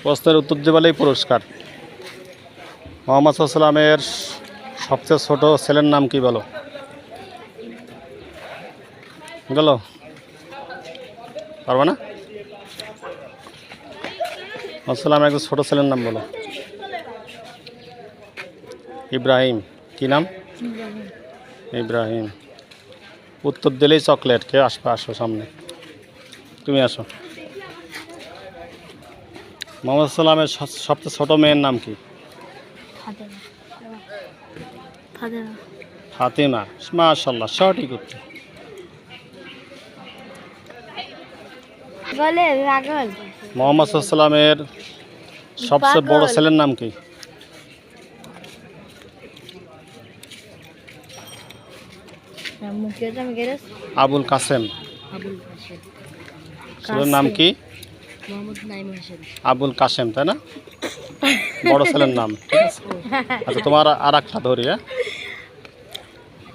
প্রশ্নের উত্তর দিবালেই পুরস্কার। মোহাম্মদ সাল্লামের সবচেয়ে ছোট ছেলের নাম কি বলো? গেল পারবে না? সাল্লামের একজন ছোট ছেলের নাম বলো। ইব্রাহিম। কি নাম? ইব্রাহিম। উত্তর দিলেই চকলেট। কে আসবে? আসো সামনে, তুমি আসো। মোহাম্মদ সাল্লামের সবচেয়ে ছোট মেয়ের নাম কি? ফাতেমা। মাশাআল্লাহ, সঠিক উত্তর। মোহাম্মদ সাল্লামের সবচেয়ে বড় ছেলের নাম কি? আবুল কাসেম। ছেলের নাম কি? আবুল কাসেম, তাই না? বড় ছেলের নাম, ঠিক আছে। আচ্ছা, তোমার আর একটা ধরি। হ্যাঁ,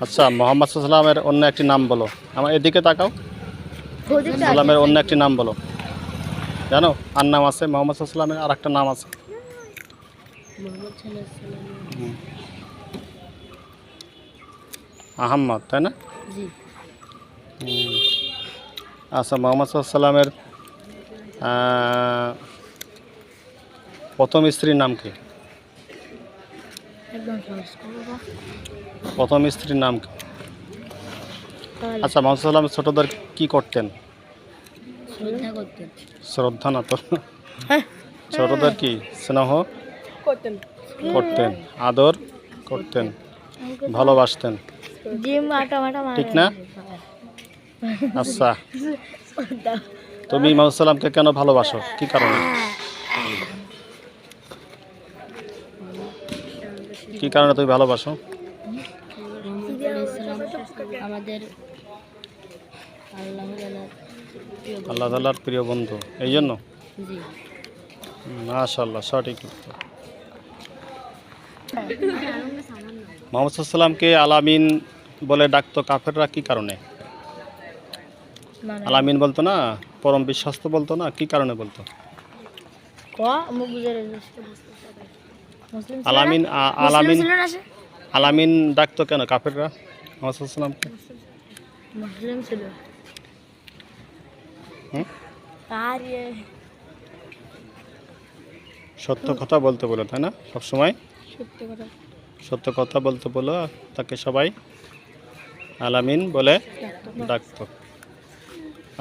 আচ্ছা, মোহাম্মদ সাল্লামের অন্য একটি নাম বলো। আমার এদিকে তাকাও। সাল্লামের অন্য একটি নাম বলো। জানো আর নাম আছে মোহাম্মদ সাল্লামের? আর একটা নাম আছে। আহম্মদ, তাই না? আচ্ছা, মোহাম্মদ সাল্লামের প্রথম স্ত্রীর নাম কি? প্রথম স্ত্রীর নাম কি? আচ্ছা, মোহাম্মদ সাল্লামের ছোটদের কি করতেন? শ্রদ্ধা না তো, ছোটদের কি স্নেহ করতেন, আদর করতেন, ভালোবাসতেন, ঠিক না? আচ্ছা, তুমি মোহাম্মদ সাল্লামকে কেন ভালোবাসো? কি কারণে? কি কারণে তুমি ভালোবাসো? আমাদের আল্লাহ তাআলার প্রিয় বন্ধু, এই জন্য। মাশাআল্লাহ, সঠিক উত্তর। মোহাম্মদ সাল্লামকে আলামিন বলে ডাকতো কাফেররা, কি কারণে? আলামিন বলতো না, পরম বিশ্বস্ত বলতো না, কি কারণে বলতো? আলামিন আলামিন আলামিন ডাকতো কেন কাফেররা মোহাম্মদ সাল্লামকে? মুসলিম ছিল। সত্য কথা বলতে বলো, তাই না? সবসময় সত্য কথা বলতে বলো, তাকে সবাই আলামিন বলে ডাকতো।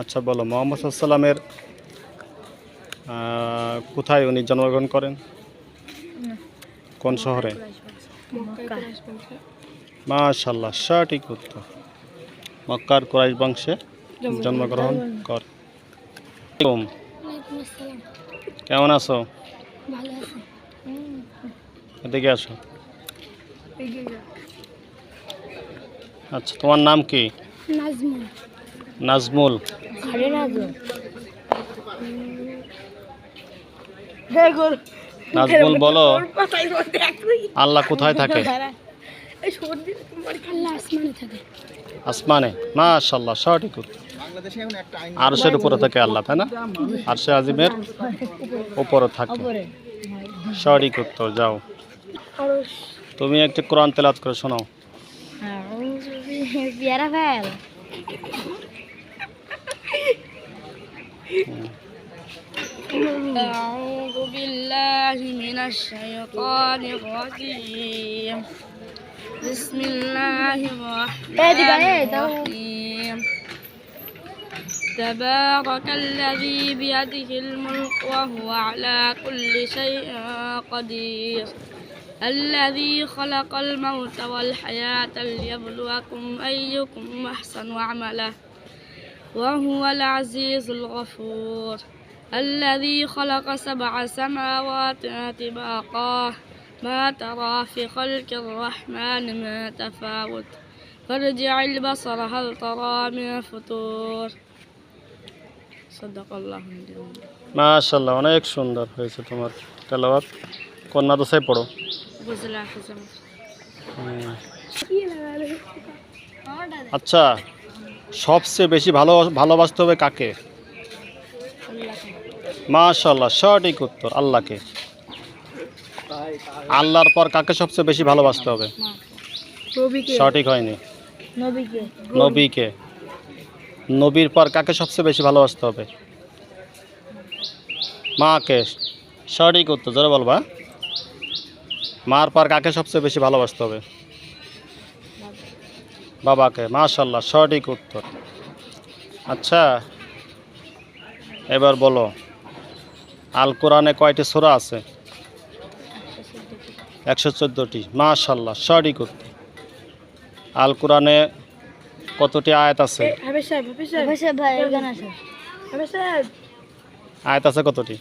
আচ্ছা, বলো মোহাম্মদ সাল্লামের কোথায় উনি জন্মগ্রহণ করেন? কোন শহরে? মাশাআল্লাহ, সঠিক উত্তর। মক্কার কুরাইশ বংশে জন্মগ্রহণ করে। কেমন আছো? এদিকে আসো। আচ্ছা, তোমার নাম কি? নাজমুল। নাজমুল, বলো আল্লাহ কোথায় থাকে? আসমানে। মাশাআল্লাহ, সঠিক উত্তর। আরশের উপরে থাকে আল্লাহ, তাই না? আরশে আজিমের উপরে থাকে, সঠিক উত্তর। যাও, তুমি একটা কোরআন তেলাওয়াত করে শোনাও। أعوذ بالله من الشيطان الرجيم. بسم الله الرحمن الرحيم. تبارك الذي بيده الملك وهو على كل شيء قدير. الذي خلق الموت والحياة ليبلوكم أيكم أحسن عملا وهو العزيز الغفور. الذي خلق 7 سماوات طباقا ما ترى في خلق الرحمن من تفاوت فارجع البصر هل ترى من فطور. صدق الله العظيم. মাশাআল্লাহ, অনেক সুন্দর হয়েছে তোমার তেলাওয়াত। কোন মাদ্রাসায় পড়ো? আচ্ছা, সবচেয়ে বেশি ভালোবাসতে হবে কাকে? মাশাআল্লাহ, সঠিক উত্তর। আল্লাহকে। আল্লাহর পর কাকে সবচেয়ে বেশি ভালোবাসতে হবে? নবীকে। সঠিক হয়নি। নবীকে। নবীকে। নবীর পর কাকে সবচেয়ে বেশি ভালোবাসতে হবে? মাকে। সঠিক উত্তর, জোরে বলবা। মার পর কাকে সবচেয়ে বেশি ভালোবাসতে হবে? বাবাকে। মাশাআল্লাহ, সঠিক উত্তর। আচ্ছা, এবার বলো, আল কোরআনে কয়টি সূরা আছে? 114টি। মাশাআল্লাহ, সঠিক উত্তর। আল কোরআনে কতটি আয়াত আছে? আয়াত আছে কতটি?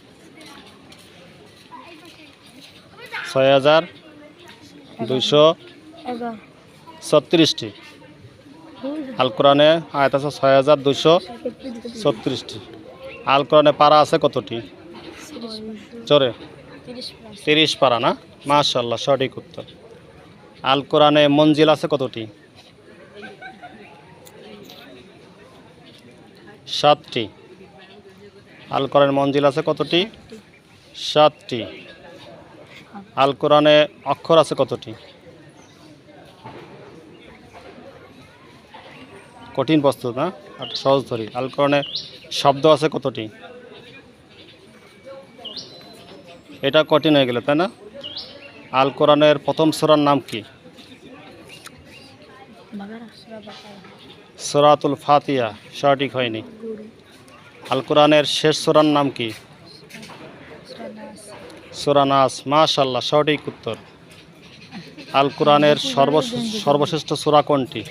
6236টি। আল কোরআনে আয়াত আছে 6236টি। আল কোরআনে পারা আছে কতটি? জোরে। 30 পারা না? মাশাআল্লাহ, সঠিক উত্তর। আল কোরআনে মঞ্জিল আছে কতটি? 7টি। আল কোরআনে মঞ্জিল আছে কতটি? 7টি। আল কোরআনে অক্ষর আছে কতটি? কঠিন প্রশ্ন না, একটা সহজ ধরি। আল কোরআনে শব্দ আছে কতটি? এটা কঠিন হয়ে গেল, তাই না? আল কোরআনের প্রথম সূরার নাম কি? সূরাতুল ফাতিহা। সঠিক হয়নি। আল কোরআনের শেষ সূরার নাম কি? সূরা নাস। মাশাআল্লাহ, সঠিক উত্তর। আল কোরআনের সর্বশ্রেষ্ঠ সূরা কোনটি?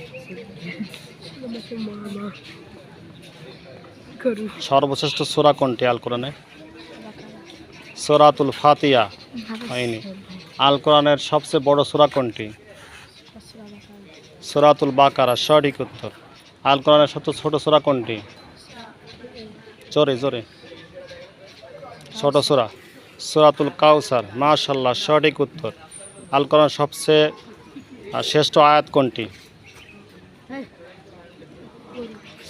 সর্বশ্রেষ্ঠ সূরা কোনটি আল কোরআনে? সূরাতুল ফাতিহা। হয়নি। আল কোরআনের সবচেয়ে বড় সূরা কোনটি? সূরাতুল বাকারা। সঠিক উত্তর। আল কোরআনের সবচেয়ে ছোট সূরা কোনটি? জোরে জোরে। ছোট সূরা সূরাতুল কাউসার। মাশাআল্লাহ, সঠিক উত্তর। আল কোরআনের সবচেয়ে শ্রেষ্ঠ আয়াত কোনটি?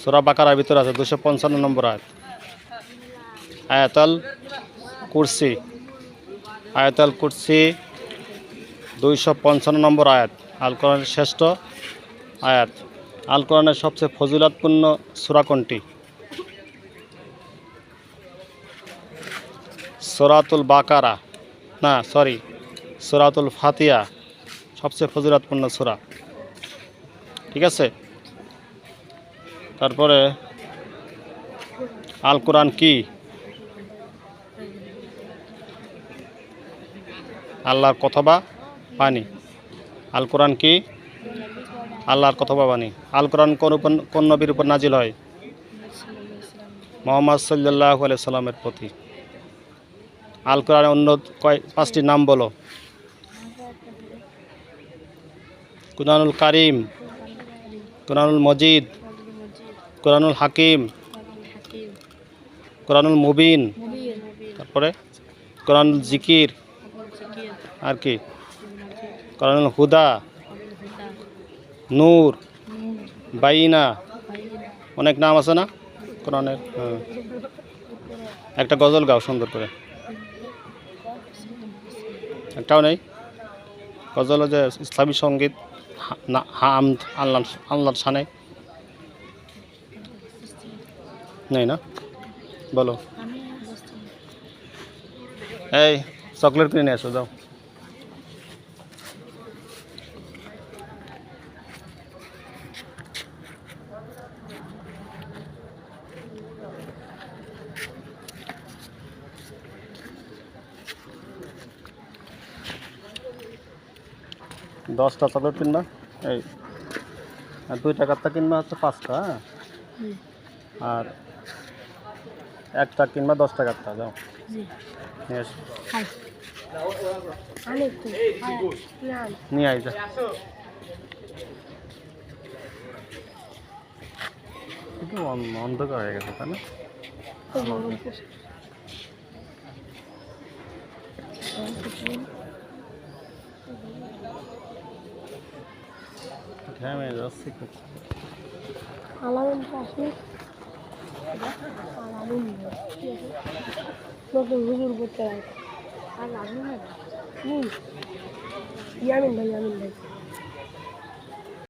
সূরা বাকারার ভিতরে আছে 255 নম্বর আয়াত, আয়াতুল কুরসি। আয়াতুল কুরসি 255 নম্বর আয়াত, আল কোরআনের শ্রেষ্ঠ আয়াত। আল কোরআনের সবচেয়ে ফজিলতপূর্ণ সূরা কোনটি? সূরাতুল বাকারা না, সরি, সূরাতুল ফাতিহা সবচেয়ে ফজিলতপূর্ণ সূরা। ঠিক আছে। তারপরে আল কোরআন কি? আল্লাহর কথা বা বাণী। আল কোরআন কি? আল্লাহর কথা বা বাণী। আল কোরআন কোন নবীর উপর নাজিল হয়? মুহাম্মদ সাল্লাল্লাহু আলাইহি সাল্লামের প্রতি। আল কোরআনের অন্য 5টি নাম বলো। কুরআনুল কারীম, কুরআনুল মজিদ, কুরআনুল হাকিম, কুরআনুল মুবিন, তারপরে কুরআনুল জিকির, আর কি? কুরআনুল হুদা, নূর, বাইনা, অনেক নাম আছে না কোরআনের? একটা গজল গাও সুন্দর করে। একটাও নেই গজল, যে ইসলামী সঙ্গীত, হামদ, আল্লাহর শানে নেই না? বলো। এই চকলেট কিনে নিয়ে এসো, যাও। দশটা চকলেট কিনবা, এই, আর 2 টাকারটা কিনবা হচ্ছে 5টা, হ্যাঁ? আর একটা কিনবা 10 টাকারটা, যাও নিয়ে এসো। নিয়ে আই যা। একটু অন্ধকার হয়ে গেছে, তাই না? ঘেমে যাচ্ছি খুব। নতুন হুজুর করতে হয়। ইয়ামিন ভাই, ইয়ামিন ভাই।